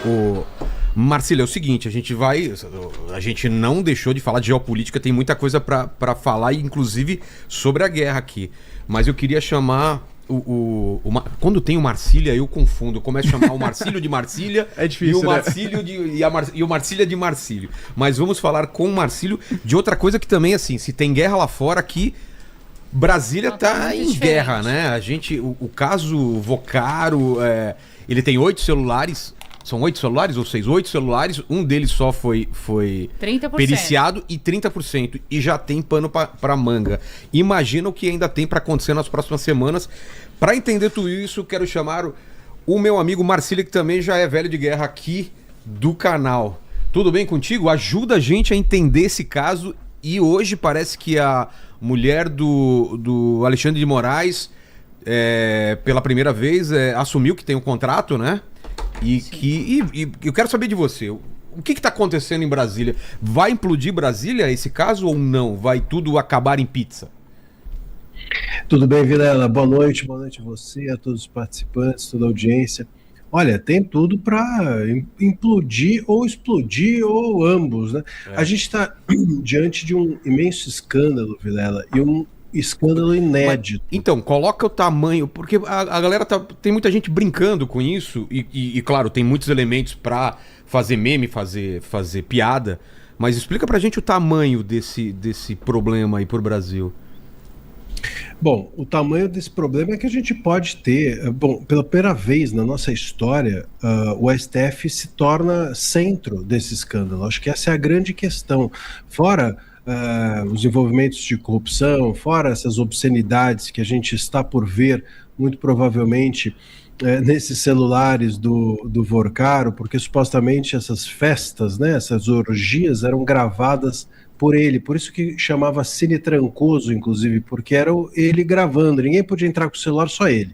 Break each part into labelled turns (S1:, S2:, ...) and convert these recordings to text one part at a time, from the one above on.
S1: O Marcílio, é o seguinte, a gente não deixou de falar de geopolítica, tem muita coisa para falar, inclusive sobre a guerra aqui. Mas eu queria chamar quando tem o Marcília, eu confundo. Eu começo a chamar o Marcílio de Marcília
S2: é difícil,
S1: e o Marcílio e o Marcília de Marcílio. Mas vamos falar com o Marcílio de outra coisa que também, assim, se tem guerra lá fora, aqui Brasília tá em guerra, né? O caso Vocaro, ele tem 8 celulares. São 8 celulares ou 6? 8 celulares, um deles só foi
S3: 30%.
S1: Periciado e 30%. E já tem pano pra manga. Imagina o que ainda tem pra acontecer nas próximas semanas. Pra entender tudo isso, quero chamar o meu amigo Marcílio, que também já é velho de guerra aqui do canal. Tudo bem contigo? Ajuda a gente a entender esse caso. E hoje parece que a mulher do Alexandre de Moraes, pela primeira vez, assumiu que tem um contrato, né? E eu quero saber de você, o que está acontecendo em Brasília? Vai implodir Brasília esse caso ou não? Vai tudo acabar em pizza?
S2: Tudo bem, Vilela? Boa noite a você, a todos os participantes, toda a audiência. Olha, tem tudo para implodir ou ambos, né? A gente está diante de um imenso escândalo, Vilela, e um escândalo inédito.
S1: Mas, então, coloca o tamanho, porque a galera tem muita gente brincando com isso e claro, tem muitos elementos para fazer meme, fazer piada, mas explica pra gente o tamanho desse problema aí pro Brasil.
S2: Bom, o tamanho desse problema é que a gente pode ter, pela primeira vez na nossa história, o STF se torna centro desse escândalo. Acho que essa é a grande questão. Fora os envolvimentos de corrupção, fora essas obscenidades que a gente está por ver, muito provavelmente, nesses celulares do Vocaro, porque supostamente essas festas, né, essas orgias eram gravadas por ele, por isso que chamava Cine Trancoso, inclusive, porque era ele gravando, ninguém podia entrar com o celular, só ele.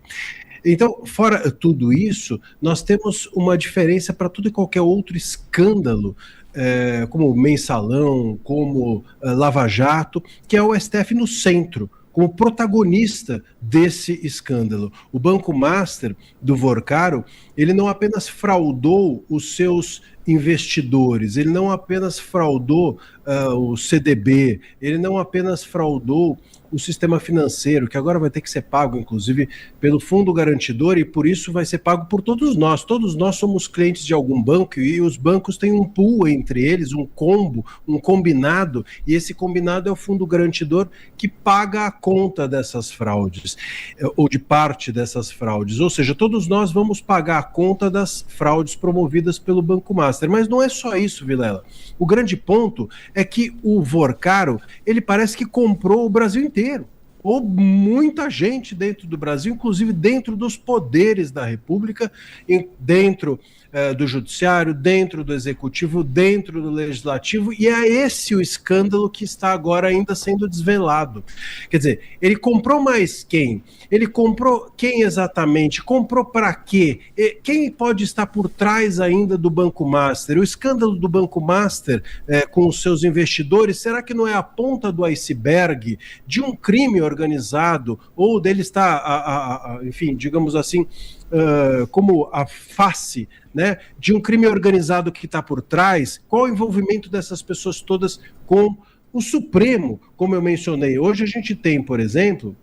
S2: Então, fora tudo isso, nós temos uma diferença para tudo e qualquer outro escândalo, como Mensalão, como Lava Jato, que é o STF no centro, como protagonista desse escândalo. O Banco Master do Vocaro, ele não apenas fraudou os seus investidores, ele não apenas fraudou o CDB, ele não apenas fraudou o sistema financeiro, que agora vai ter que ser pago, inclusive, pelo Fundo Garantidor, e por isso vai ser pago por todos nós. Todos nós somos clientes de algum banco, e os bancos têm um pool entre eles, um combo, um combinado, e esse combinado é o Fundo Garantidor que paga a conta dessas fraudes, ou de parte dessas fraudes. Ou seja, todos nós vamos pagar a conta das fraudes promovidas pelo Banco Master. Mas não é só isso, Vilela. O grande ponto é que o Vocaro, ele parece que comprou o Brasil inteiro, ou muita gente dentro do Brasil, inclusive dentro dos poderes da República, dentro do Judiciário, dentro do Executivo, dentro do Legislativo, e é esse o escândalo que está agora ainda sendo desvelado. Quer dizer, ele comprou mais quem? Ele comprou quem exatamente? Comprou para quê? Quem pode estar por trás ainda do Banco Master? O escândalo do Banco Master com os seus investidores, será que não é a ponta do iceberg de um crime organizado, ou dele está, enfim, digamos assim, como a face, né, de um crime organizado que está por trás? Qual o envolvimento dessas pessoas todas com o Supremo, como eu mencionei? Hoje a gente tem, por exemplo,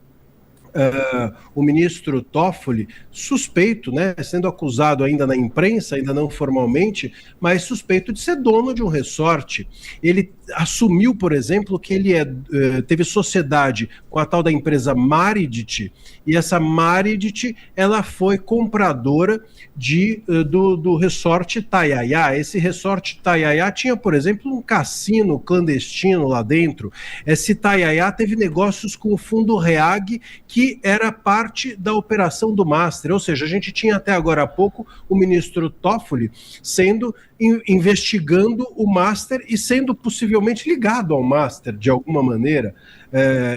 S2: o ministro Toffoli, suspeito, né, sendo acusado ainda na imprensa, ainda não formalmente, mas suspeito de ser dono de um resort. Ele assumiu, por exemplo, que ele teve sociedade com a tal da empresa Maridit, e essa Maridit, ela foi compradora do resort Itaiaia. Esse resort Itaiaia tinha, por exemplo, um cassino clandestino lá dentro. Esse Itaiaia teve negócios com o Fundo Reag, que era parte da operação do Master, ou seja, a gente tinha até agora há pouco o ministro Toffoli investigando o Master e sendo possivelmente ligado ao Master de alguma maneira,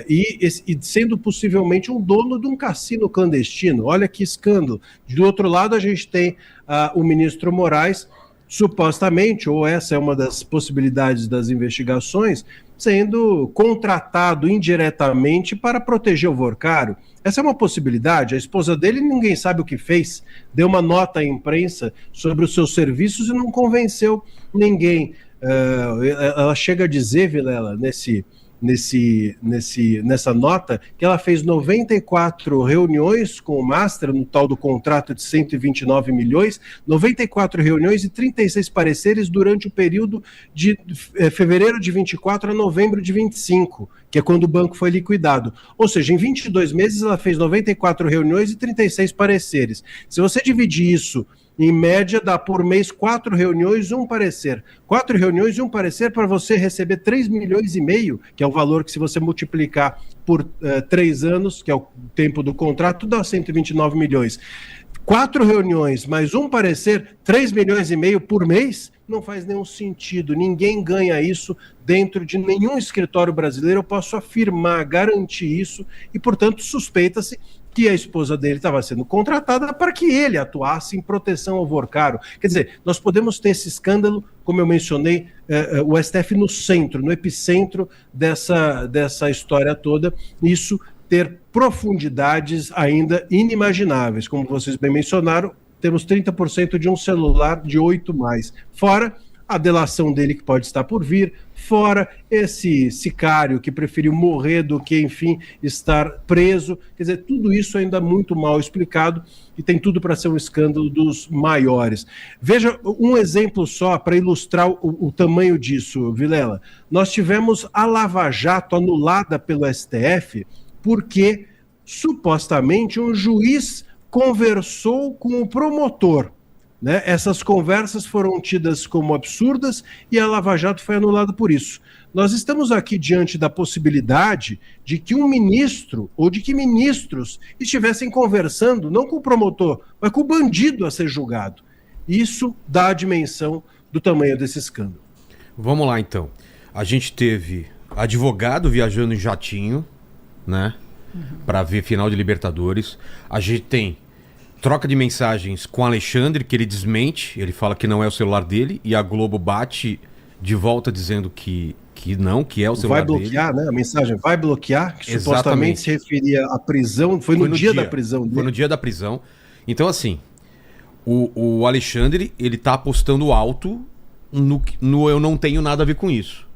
S2: e sendo possivelmente um dono de um cassino clandestino. Olha que escândalo. Do outro lado, a gente tem o ministro Moraes, supostamente, ou essa é uma das possibilidades das investigações, sendo contratado indiretamente para proteger o Vorcaro. Essa é uma possibilidade. A esposa dele, ninguém sabe o que fez, deu uma nota à imprensa sobre os seus serviços e não convenceu ninguém. Ela chega a dizer, Vilela, nessa nota, que ela fez 94 reuniões com o Master, no tal do contrato de 129 milhões, 94 reuniões e 36 pareceres durante o período de fevereiro de 24 a novembro de 25, que é quando o banco foi liquidado. Ou seja, em 22 meses ela fez 94 reuniões e 36 pareceres. Se você dividir isso, em média, dá por mês 4 reuniões e um parecer. 4 reuniões e um parecer para você receber 3 milhões e meio, que é o valor que, se você multiplicar por 3 anos, que é o tempo do contrato, dá 129 milhões. 4 reuniões mais um parecer, 3 milhões e meio por mês, não faz nenhum sentido. Ninguém ganha isso dentro de nenhum escritório brasileiro. Eu posso afirmar, garantir isso, e, portanto, suspeita-se que a esposa dele estava sendo contratada para que ele atuasse em proteção ao Vorcaro. Quer dizer, nós podemos ter esse escândalo, como eu mencionei, o STF no centro, no epicentro dessa história toda, isso ter profundidades ainda inimagináveis. Como vocês bem mencionaram, temos 30% de um celular de 8 mais. Fora a delação dele que pode estar por vir, fora esse sicário que preferiu morrer do que, enfim, estar preso. Quer dizer, tudo isso ainda muito mal explicado e tem tudo para ser um escândalo dos maiores. Veja um exemplo só para ilustrar o tamanho disso, Vilela. Nós tivemos a Lava Jato anulada pelo STF porque, supostamente, um juiz conversou com o promotor. Né? Essas conversas foram tidas como absurdas e a Lava Jato foi anulada por isso. Nós estamos aqui diante da possibilidade de que um ministro ou de que ministros estivessem conversando, não com o promotor, mas com o bandido a ser julgado. Isso dá a dimensão do tamanho desse escândalo.
S1: Vamos lá, então. A gente teve advogado viajando em jatinho, né? Para ver final de Libertadores. A gente tem troca de mensagens com Alexandre, que ele desmente, ele fala que não é o celular dele, e a Globo bate de volta dizendo que não, que é o celular dele.
S2: Vai bloquear, né? A mensagem vai bloquear, que
S1: Exatamente.
S2: Supostamente se referia à prisão, foi no dia da prisão dele.
S1: Foi no dia da prisão. Então, assim, o Alexandre, ele tá apostando alto no eu não tenho nada a ver com isso.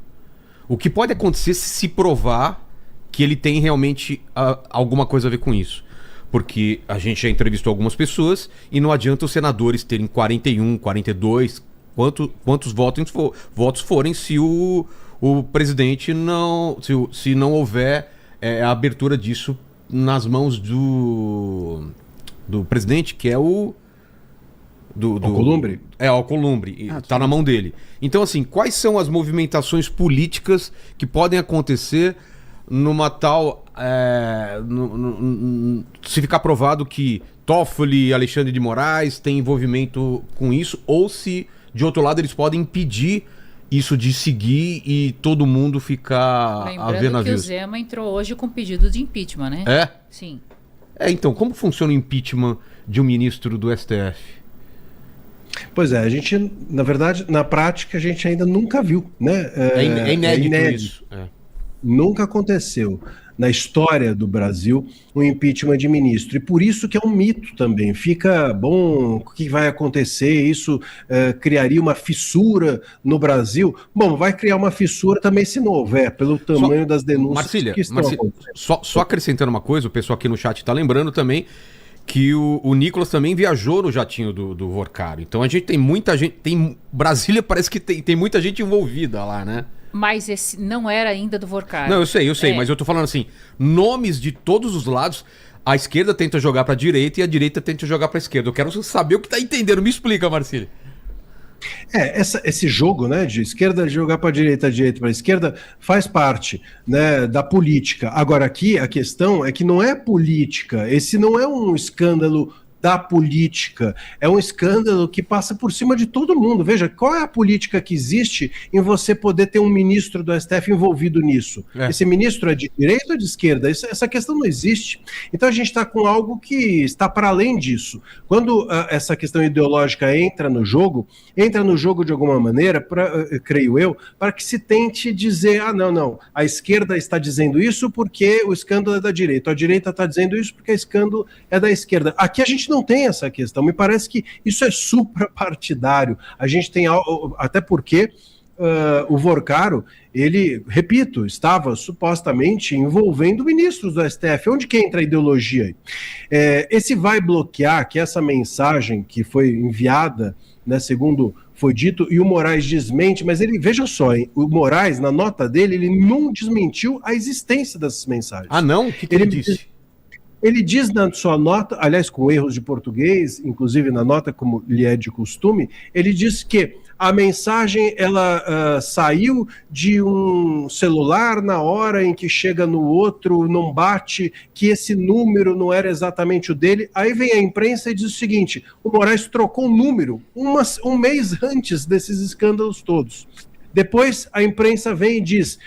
S1: O que pode acontecer se provar que ele tem realmente alguma coisa a ver com isso. Porque a gente já entrevistou algumas pessoas e não adianta os senadores terem 41, 42, quantos votos forem se o presidente não... Se não houver a abertura disso nas mãos do presidente, que é o...
S2: Alcolumbre?
S1: Alcolumbre. Tá na mão dele. Então, assim, quais são as movimentações políticas que podem acontecer numa tal... se ficar provado que Toffoli e Alexandre de Moraes têm envolvimento com isso, ou se, de outro lado, eles podem impedir isso de seguir e todo mundo ficar a ver navios.
S3: Lembrando que o Zema entrou hoje com pedido de impeachment, né?
S1: É?
S3: Sim.
S1: Então, como funciona o impeachment de um ministro do STF?
S2: Pois é, a gente, na verdade, na prática, a gente ainda nunca viu, né?
S1: É inédito isso.
S2: Nunca aconteceu na história do Brasil um impeachment de ministro. E por isso que é um mito também. Fica, bom, o que vai acontecer? Isso criaria uma fissura no Brasil? Bom, vai criar uma fissura também se não houver, pelo tamanho das denúncias que estão acontecendo.
S1: Só acrescentando uma coisa, o pessoal aqui no chat está lembrando também que o Nicolas também viajou no jatinho do Vorcaro. Então a gente tem muita gente... Brasília parece que tem muita gente envolvida lá, né?
S3: Mas esse não era ainda do Vorcaro.
S1: Não, eu sei, mas eu tô falando assim, nomes de todos os lados, a esquerda tenta jogar pra direita e a direita tenta jogar pra esquerda. Eu quero saber o que tá entendendo. Me explica, Marcílio.
S2: Esse jogo, né, de esquerda jogar para direita para esquerda, faz parte, né, da política. Agora aqui a questão é que não é política, esse não é um escândalo da política. É um escândalo que passa por cima de todo mundo. Veja, qual é a política que existe em você poder ter um ministro do STF envolvido nisso? Esse ministro é de direita ou de esquerda? Essa questão não existe. Então a gente está com algo que está para além disso. Quando essa questão ideológica entra no jogo de alguma maneira, creio eu, para que se tente dizer, não, a esquerda está dizendo isso porque o escândalo é da direita, a direita está dizendo isso porque o escândalo é da esquerda. Aqui a gente não tem essa questão, me parece que isso é suprapartidário. A gente tem, até porque o Vorcaro, ele, repito, estava supostamente envolvendo ministros do STF. Onde que entra a ideologia aí? Esse vai bloquear, que essa mensagem que foi enviada, né, segundo foi dito, e o Moraes desmente, mas ele, veja só, hein, o Moraes, na nota dele, ele não desmentiu a existência dessas mensagens.
S1: Ah, não? O que ele disse?
S2: Ele diz na sua nota, aliás, com erros de português, inclusive na nota, como lhe é de costume, ele diz que a mensagem ela saiu de um celular na hora em que chega no outro, não bate, que esse número não era exatamente o dele. Aí vem a imprensa e diz o seguinte: o Moraes trocou o número um mês antes desses escândalos todos. Depois a imprensa vem e diz: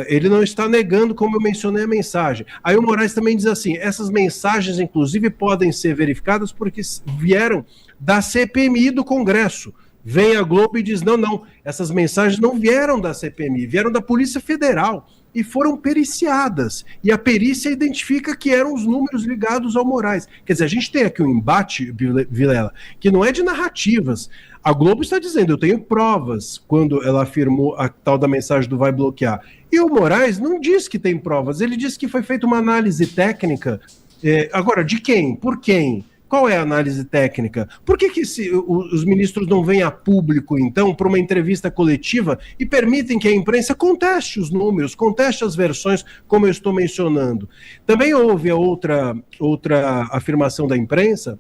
S2: ele não está negando, como eu mencionei a mensagem. Aí o Moraes também diz assim: essas mensagens, inclusive, podem ser verificadas porque vieram da CPMI do Congresso. Vem a Globo e diz: não, essas mensagens não vieram da CPMI, vieram da Polícia Federal e foram periciadas. E a perícia identifica que eram os números ligados ao Moraes. Quer dizer, a gente tem aqui um embate, Vilela, que não é de narrativas. A Globo está dizendo: eu tenho provas, quando ela afirmou a tal da mensagem do vai bloquear. E o Moraes não diz que tem provas, ele diz que foi feita uma análise técnica. Agora, de quem? Por quem? Qual é a análise técnica? Por que os ministros não vêm a público, então, para uma entrevista coletiva e permitem que a imprensa conteste os números, conteste as versões, como eu estou mencionando? Também houve a outra afirmação da imprensa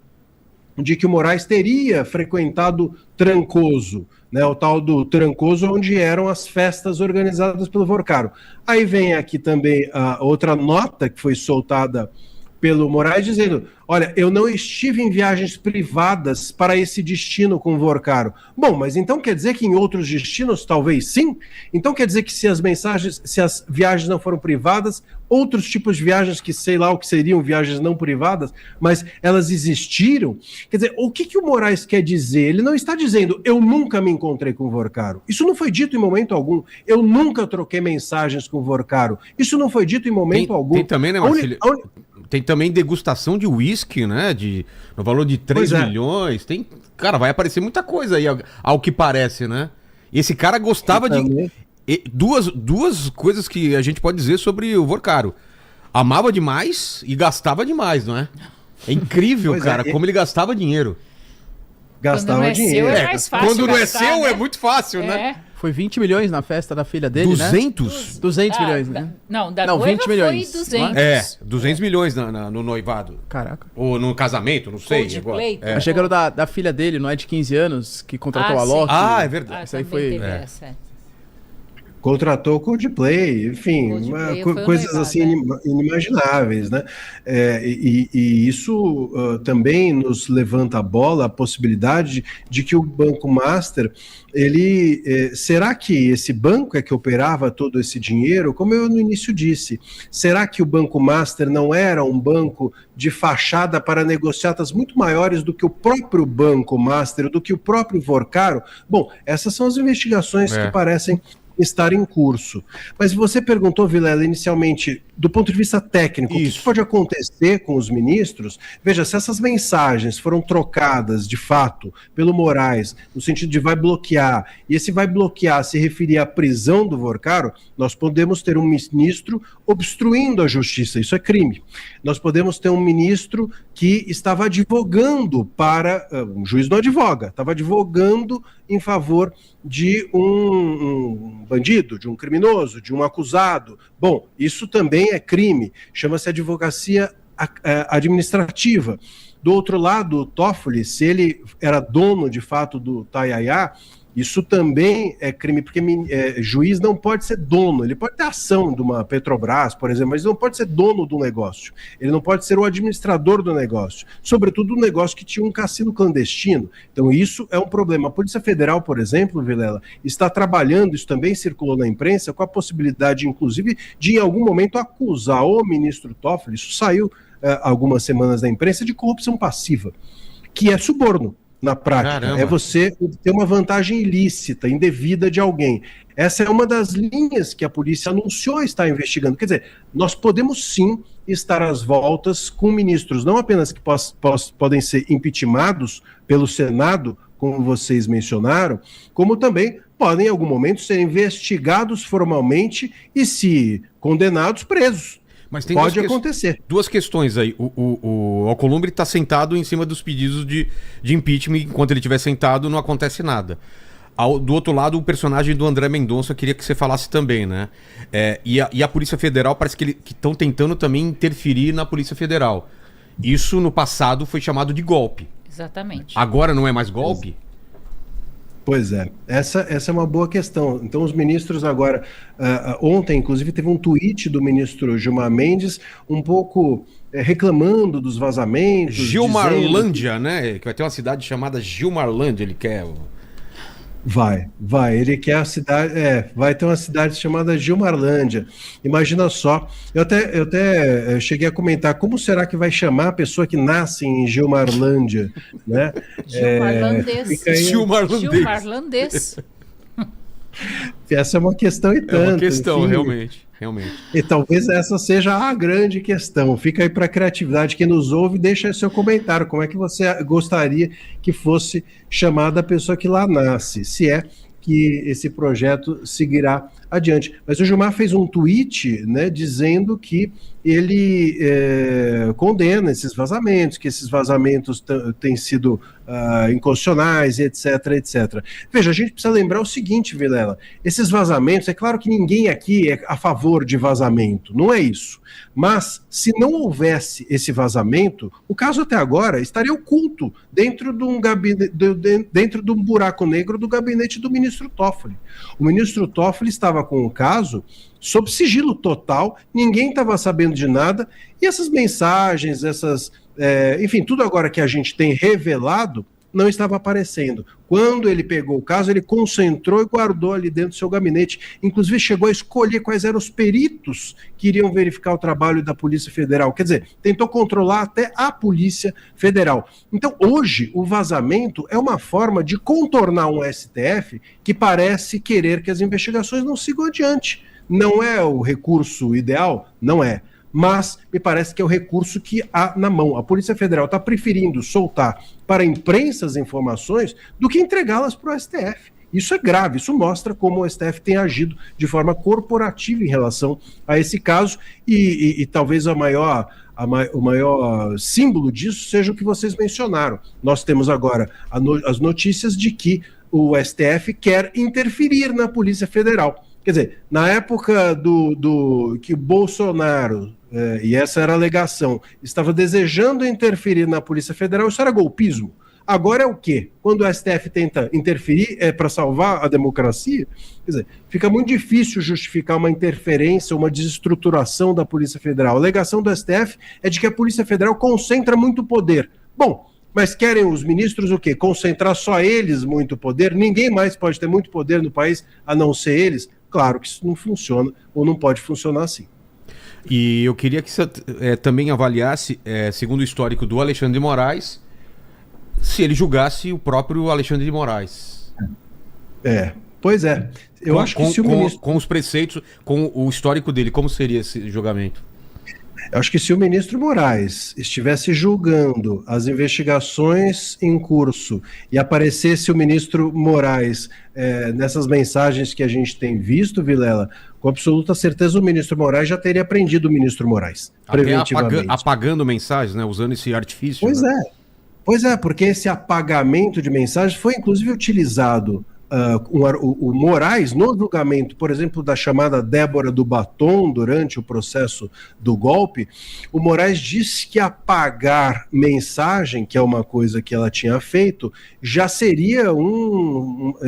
S2: de que o Moraes teria frequentado Trancoso, né, o tal do Trancoso, onde eram as festas organizadas pelo Vorcaro. Aí vem aqui também a outra nota que foi soltada pelo Moraes, dizendo: olha, eu não estive em viagens privadas para esse destino com o Vorcaro. Bom, mas então quer dizer que em outros destinos talvez sim? Então quer dizer que se as viagens não foram privadas, outros tipos de viagens que sei lá o que seriam viagens não privadas, mas elas existiram? Quer dizer, o que o Moraes quer dizer? Ele não está dizendo: eu nunca me encontrei com o Vorcaro. Isso não foi dito em momento algum. Eu nunca troquei mensagens com o Vorcaro. Isso não foi dito em momento algum.
S1: Tem também, né, Marcelo? Tem também degustação de uísque, né? No valor de 3 milhões. Tem, cara, vai aparecer muita coisa aí, ao que parece, né? Esse cara gostava de... Duas coisas que a gente pode dizer sobre o Vorcaro: amava demais e gastava demais, não é? É incrível, cara, como ele gastava dinheiro.
S2: Gastava dinheiro.
S3: É mais fácil
S1: quando não é
S3: gastar,
S1: seu,
S3: né?
S1: é muito fácil, né?
S4: Foi 20 milhões na festa da filha dele,
S1: 200?
S4: né? 200 milhões, né?
S3: Não, da noiva
S4: 20 milhões.
S3: foi 200.
S1: 200 milhões no noivado.
S4: Caraca.
S1: Ou no casamento, não sei.
S3: Coldplay.
S1: Agora.
S4: Achei que era da filha dele, não é de 15 anos, que contratou a
S3: sim.
S4: Loki.
S1: Ah, é verdade.
S4: Isso aí
S3: também
S4: foi...
S3: teve essa.
S2: Contratou o Coldplay, enfim, coisas assim inimagináveis, né? E isso também nos levanta a bola, a possibilidade de que o Banco Master, será que esse banco é que operava todo esse dinheiro? Como eu no início disse, será que o Banco Master não era um banco de fachada para negociatas muito maiores do que o próprio Banco Master, do que o próprio Vorcaro? Bom, essas são as investigações que parecem estar em curso. Mas você perguntou, Vilela, inicialmente, do ponto de vista técnico, o que isso pode acontecer com os ministros? Veja, se essas mensagens foram trocadas, de fato, pelo Moraes, no sentido de vai bloquear, e esse vai bloquear se referir à prisão do Vorcaro, nós podemos ter um ministro obstruindo a justiça, isso é crime. Nós podemos ter um ministro que estava advogando para... um juiz não advoga, estava advogando em favor de um bandido, de um criminoso, de um acusado. Bom, isso também é crime, chama-se advocacia administrativa. Do outro lado, o Toffoli, se ele era dono de fato do Tayaya, Isso também é crime, porque juiz não pode ser dono, ele pode ter ação de uma Petrobras, por exemplo, mas não pode ser dono do negócio, ele não pode ser o administrador do negócio, sobretudo um negócio que tinha um cassino clandestino. Então isso é um problema. A Polícia Federal, por exemplo, Vilela, está trabalhando, isso também circulou na imprensa, com a possibilidade, inclusive, de em algum momento acusar o ministro Toffoli, isso saiu algumas semanas da imprensa, de corrupção passiva, que é suborno. Na prática,
S1: Caramba.
S2: é você ter uma vantagem ilícita, indevida de alguém. Essa é uma das linhas que a polícia anunciou estar investigando. Quer dizer, nós podemos sim estar às voltas com ministros, não apenas que podem ser impeachmentados pelo Senado, como vocês mencionaram, como também podem em algum momento ser investigados formalmente e, se condenados, presos.
S1: Mas tem
S2: pode acontecer.
S1: Duas questões aí. O Alcolumbre está sentado em cima dos pedidos de impeachment. Enquanto ele estiver sentado, não acontece nada. Do outro lado, o personagem do André Mendonça, eu queria que você falasse também, né? E a Polícia Federal parece que estão tentando também interferir na Polícia Federal. Isso, no passado, foi chamado de golpe.
S3: Exatamente.
S1: Agora não é mais golpe?
S2: Pois é, essa é uma boa questão. Então os ministros agora, ontem inclusive teve um tweet do ministro Gilmar Mendes, um pouco reclamando dos vazamentos.
S1: Gilmarlândia, né? Que vai ter uma cidade chamada Gilmarlândia, ele quer...
S2: Vai, ele quer a cidade, vai ter uma cidade chamada Gilmarlândia. Imagina só, eu até cheguei a comentar, como será que vai chamar a pessoa que nasce em Gilmarlândia, né?
S3: Gilmarlandês.
S2: Essa é uma questão e tanto.
S1: É uma questão,
S2: enfim.
S1: realmente.
S2: E talvez essa seja a grande questão. Fica aí para a criatividade. Quem nos ouve, deixa seu comentário. Como é que você gostaria que fosse chamada a pessoa que lá nasce? Se é que esse projeto seguirá adiante. Mas o Gilmar fez um tweet, né, dizendo que ele condena esses vazamentos, que esses vazamentos têm sido inconstitucionais, etc, etc. Veja, a gente precisa lembrar o seguinte, Vilela, esses vazamentos, é claro que ninguém aqui é a favor de vazamento, não é isso. Mas, se não houvesse esse vazamento, o caso até agora estaria oculto dentro de um dentro de um buraco negro do gabinete do ministro Toffoli. O ministro Toffoli estava com o caso sob sigilo total, ninguém estava sabendo de nada, e essas mensagens, enfim, tudo agora que a gente tem revelado, não estava aparecendo. Quando ele pegou o caso, ele concentrou e guardou ali dentro do seu gabinete, inclusive chegou a escolher quais eram os peritos que iriam verificar o trabalho da Polícia Federal, quer dizer, tentou controlar até a Polícia Federal. Então, hoje, o vazamento é uma forma de contornar um STF que parece querer que as investigações não sigam adiante. Não é o recurso ideal? Não é. Mas me parece que é o recurso que há na mão. A Polícia Federal está preferindo soltar para a imprensa as informações do que entregá-las para o STF. Isso é grave, isso mostra como o STF tem agido de forma corporativa em relação a esse caso e talvez o maior símbolo disso seja o que vocês mencionaram. Nós temos agora as notícias de que o STF quer interferir na Polícia Federal. Quer dizer, na época que o Bolsonaro, e essa era a alegação, estava desejando interferir na Polícia Federal, isso era golpismo. Agora é o quê? Quando o STF tenta interferir para salvar a democracia, quer dizer, fica muito difícil justificar uma interferência, uma desestruturação da Polícia Federal. A alegação do STF é de que a Polícia Federal concentra muito poder. Bom, mas querem os ministros o quê? Concentrar só eles muito poder? Ninguém mais pode ter muito poder no país a não ser eles? Claro que isso não funciona ou não pode funcionar assim.
S1: E eu queria que você também avaliasse, segundo o histórico do Alexandre de Moraes, se ele julgasse o próprio Alexandre de Moraes.
S2: Pois é. Eu acho que se o ministro...
S1: Com os preceitos, com o histórico dele, como seria esse julgamento?
S2: Eu acho que se o ministro Moraes estivesse julgando as investigações em curso e aparecesse o ministro Moraes nessas mensagens que a gente tem visto, Vilela, com absoluta certeza o ministro Moraes já teria prendido o ministro Moraes, preventivamente.
S1: Apagando mensagens, né? Usando esse artifício.
S2: Pois é, porque esse apagamento de mensagens foi inclusive utilizado o Moraes, no julgamento, por exemplo, da chamada Débora do Batom, durante o processo do golpe, o Moraes disse que apagar mensagem, que é uma coisa que ela tinha feito, já seria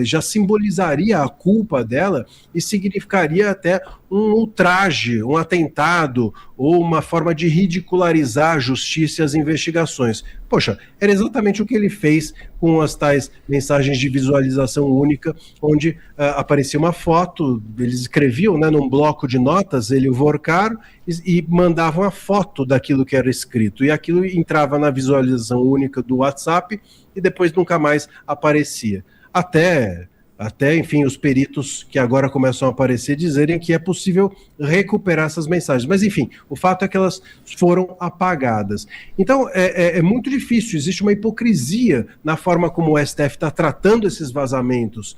S2: já simbolizaria a culpa dela e significaria até um ultraje, um atentado ou uma forma de ridicularizar a justiça e as investigações. Poxa, era exatamente o que ele fez com as tais mensagens de visualização única, onde aparecia uma foto, eles escreviam, né, num bloco de notas, ele e o Vorcaro, e mandavam a foto daquilo que era escrito, e aquilo entrava na visualização única do WhatsApp e depois nunca mais aparecia. Até, enfim, os peritos que agora começam a aparecer dizerem que é possível recuperar essas mensagens. Mas, enfim, o fato é que elas foram apagadas. Então, é muito difícil, existe uma hipocrisia na forma como o STF está tratando esses vazamentos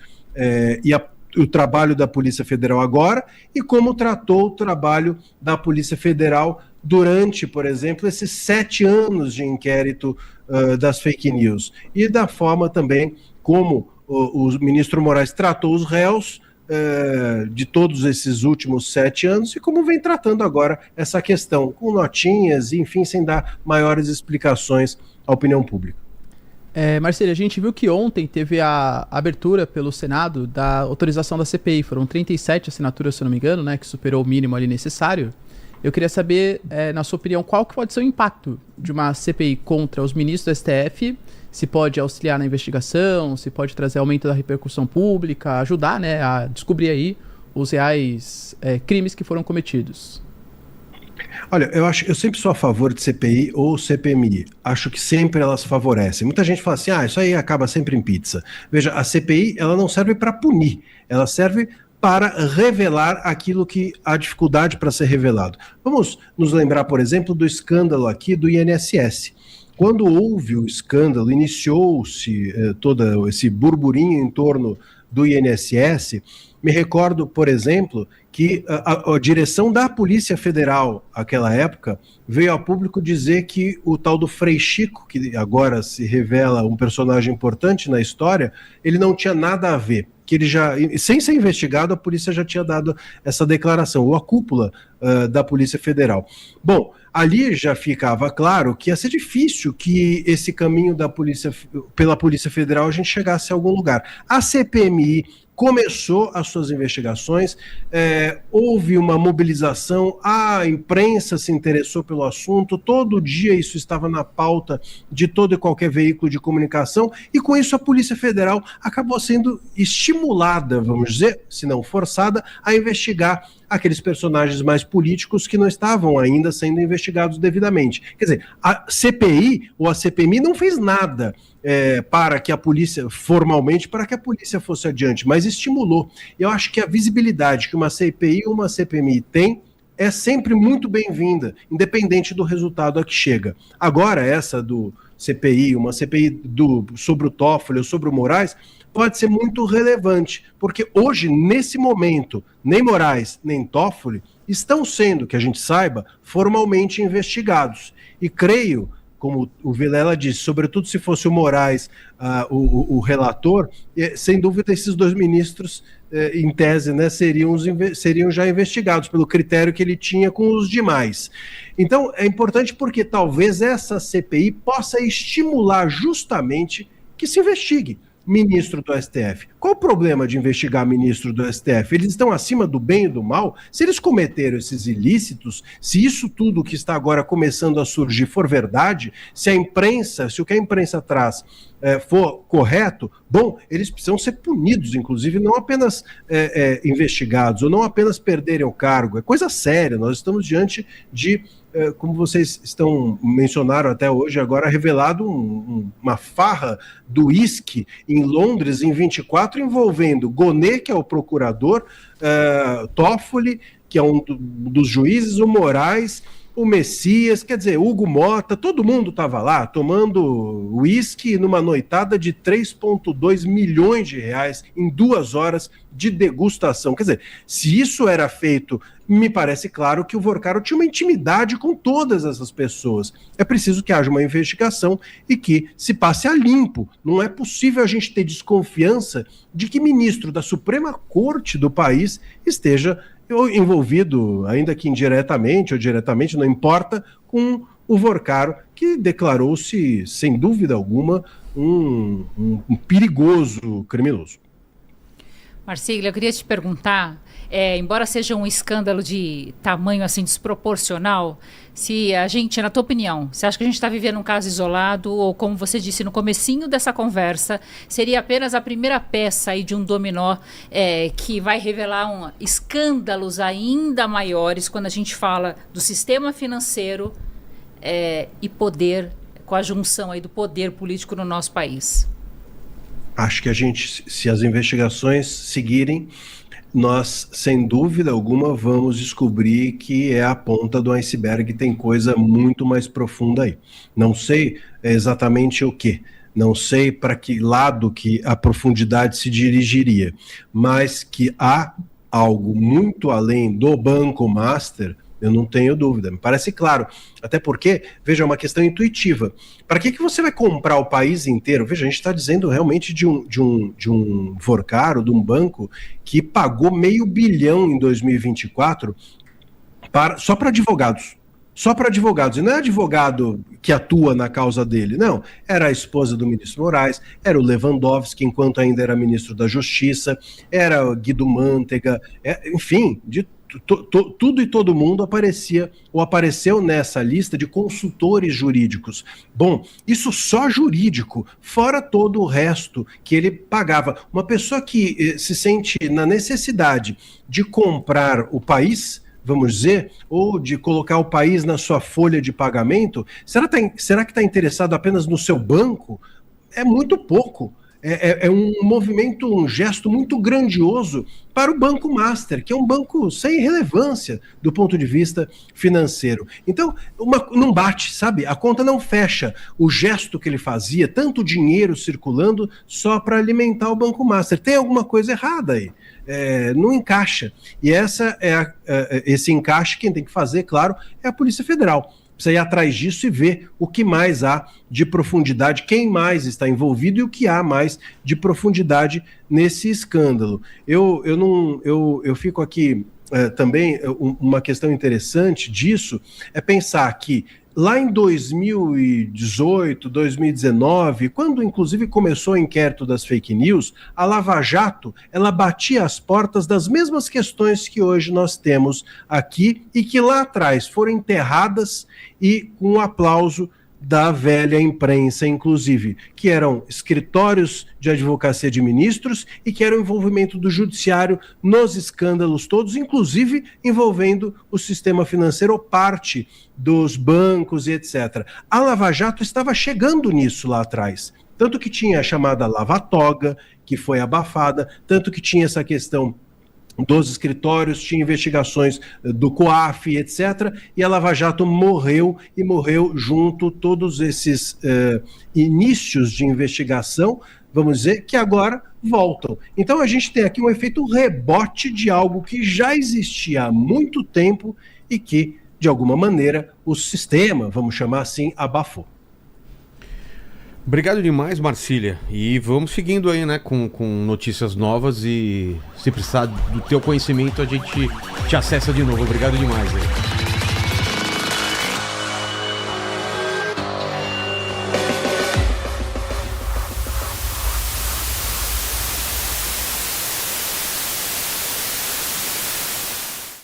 S2: o trabalho da Polícia Federal agora e como tratou o trabalho da Polícia Federal durante, por exemplo, esses 7 anos de inquérito das fake news. E da forma também como o ministro Moraes tratou os réus de todos esses últimos 7 anos e como vem tratando agora essa questão, com notinhas, enfim, sem dar maiores explicações à opinião pública.
S4: Marcelo, a gente viu que ontem teve a abertura pelo Senado da autorização da CPI. Foram 37 assinaturas, se eu não me engano, né, que superou o mínimo ali necessário. Eu queria saber, na sua opinião, qual que pode ser o impacto de uma CPI contra os ministros do STF, se pode auxiliar na investigação, se pode trazer aumento da repercussão pública, ajudar, né, a descobrir aí os reais crimes que foram cometidos.
S2: Olha, eu sempre sou a favor de CPI ou CPMI. Acho que sempre elas favorecem. Muita gente fala assim, isso aí acaba sempre em pizza. Veja, a CPI, ela não serve para punir, ela serve para revelar aquilo que há dificuldade para ser revelado. Vamos nos lembrar, por exemplo, do escândalo aqui do INSS. Quando houve o escândalo, iniciou-se todo esse burburinho em torno do INSS, me recordo, por exemplo, que a direção da Polícia Federal, naquela época, veio a público dizer que o tal do Frei Chico, que agora se revela um personagem importante na história, ele não tinha nada a ver. Que ele já, sem ser investigado, a polícia já tinha dado essa declaração, ou a cúpula da Polícia Federal. Bom, ali já ficava claro que ia ser difícil que esse caminho pela Polícia Federal a gente chegasse a algum lugar. A CPMI começou as suas investigações, houve uma mobilização, a imprensa se interessou pelo assunto, todo dia isso estava na pauta de todo e qualquer veículo de comunicação, e com isso a Polícia Federal acabou sendo estimulada, vamos dizer, se não forçada, a investigar aqueles personagens mais políticos que não estavam ainda sendo investigados devidamente. Quer dizer, a CPI ou a CPMI não fez nada para que a polícia, formalmente, para que a polícia fosse adiante, mas estimulou. Eu acho que a visibilidade que uma CPI ou uma CPMI tem é sempre muito bem-vinda, independente do resultado a que chega. Agora, essa do CPI, uma CPI sobre o Toffoli ou sobre o Moraes, pode ser muito relevante, porque hoje, nesse momento, nem Moraes, nem Toffoli estão sendo, que a gente saiba, formalmente investigados. E creio, como o Vilela disse, sobretudo se fosse o Moraes o relator, sem dúvida esses 2 ministros, em tese, né, seriam já investigados pelo critério que ele tinha com os demais. Então, é importante porque talvez essa CPI possa estimular justamente que se investigue ministro do STF. Qual o problema de investigar ministro do STF? Eles estão acima do bem e do mal? Se eles cometeram esses ilícitos, se isso tudo que está agora começando a surgir for verdade, se o que a imprensa traz for correto, bom, eles precisam ser punidos, inclusive, não apenas investigados, ou não apenas perderem o cargo. É coisa séria, nós estamos diante de, como vocês mencionaram até hoje, agora revelado uma farra do uísque em Londres em 24, envolvendo Gonê, que é o procurador, Toffoli, que é um dos juízes, o Moraes o Messias, quer dizer, Hugo Mota, todo mundo estava lá tomando uísque numa noitada de 3,2 milhões de reais em 2 horas de degustação. Quer dizer, se isso era feito, me parece claro que o Vorcaro tinha uma intimidade com todas essas pessoas. É preciso que haja uma investigação e que se passe a limpo. Não é possível a gente ter desconfiança de que ministro da Suprema Corte do país esteja envolvido, ainda que indiretamente ou diretamente, não importa, com o Vorcaro, que declarou-se, sem dúvida alguma, um perigoso criminoso.
S3: Marcília, eu queria te perguntar, embora seja um escândalo de tamanho assim desproporcional, se a gente, na tua opinião, você acha que a gente está vivendo um caso isolado ou, como você disse no comecinho dessa conversa, seria apenas a primeira peça aí de um dominó que vai revelar escândalos ainda maiores quando a gente fala do sistema financeiro e poder, com a junção aí do poder político no nosso país?
S2: Acho que a gente, se as investigações seguirem, nós, sem dúvida alguma, vamos descobrir que é a ponta do iceberg, tem coisa muito mais profunda aí. Não sei exatamente o que, não sei para que lado que a profundidade se dirigiria, mas que há algo muito além do Banco Master, eu não tenho dúvida, me parece claro. Até porque, veja, é uma questão intuitiva. Para que você vai comprar o país inteiro? Veja, a gente está dizendo realmente de um Vorcaro, de um banco que pagou $500 milhão em 2024 só para advogados. Só para advogados. E não é advogado que atua na causa dele, não. Era a esposa do ministro Moraes, era o Lewandowski, enquanto ainda era ministro da Justiça, era o Guido Mantega, enfim, de tudo e todo mundo apareceu nessa lista de consultores jurídicos. Bom, isso só jurídico, fora todo o resto que ele pagava. Uma pessoa que se sente na necessidade de comprar o país, vamos dizer, ou de colocar o país na sua folha de pagamento, será que está interessado apenas no seu banco? É muito pouco. É um movimento, um gesto muito grandioso para o Banco Master, que é um banco sem relevância do ponto de vista financeiro. Então, não bate, sabe? A conta não fecha. O gesto que ele fazia, tanto dinheiro circulando só para alimentar o Banco Master. Tem alguma coisa errada aí. Não encaixa. E esse encaixe, quem tem que fazer, claro, é a Polícia Federal. Precisa ir atrás disso e ver o que mais há de profundidade, quem mais está envolvido e o que há mais de profundidade nesse escândalo. Eu fico aqui também, uma questão interessante disso é pensar que lá em 2018, 2019, quando inclusive começou o inquérito das fake news, a Lava Jato, ela batia as portas das mesmas questões que hoje nós temos aqui e que lá atrás foram enterradas e com o aplauso da velha imprensa, inclusive, que eram escritórios de advocacia de ministros e que era o envolvimento do judiciário nos escândalos todos, inclusive envolvendo o sistema financeiro ou parte dos bancos e etc. A Lava Jato estava chegando nisso lá atrás, tanto que tinha a chamada Lava Toga, que foi abafada, tanto que tinha essa questão dos escritórios, tinha investigações do COAF, etc., e a Lava Jato morreu junto todos esses inícios de investigação, vamos dizer, que agora voltam. Então a gente tem aqui um efeito rebote de algo que já existia há muito tempo e que, de alguma maneira, o sistema, vamos chamar assim, abafou.
S1: Obrigado demais, Marcília. E vamos seguindo aí, né, com notícias novas e se precisar do teu conhecimento, a gente te acessa de novo. Obrigado demais. Aí.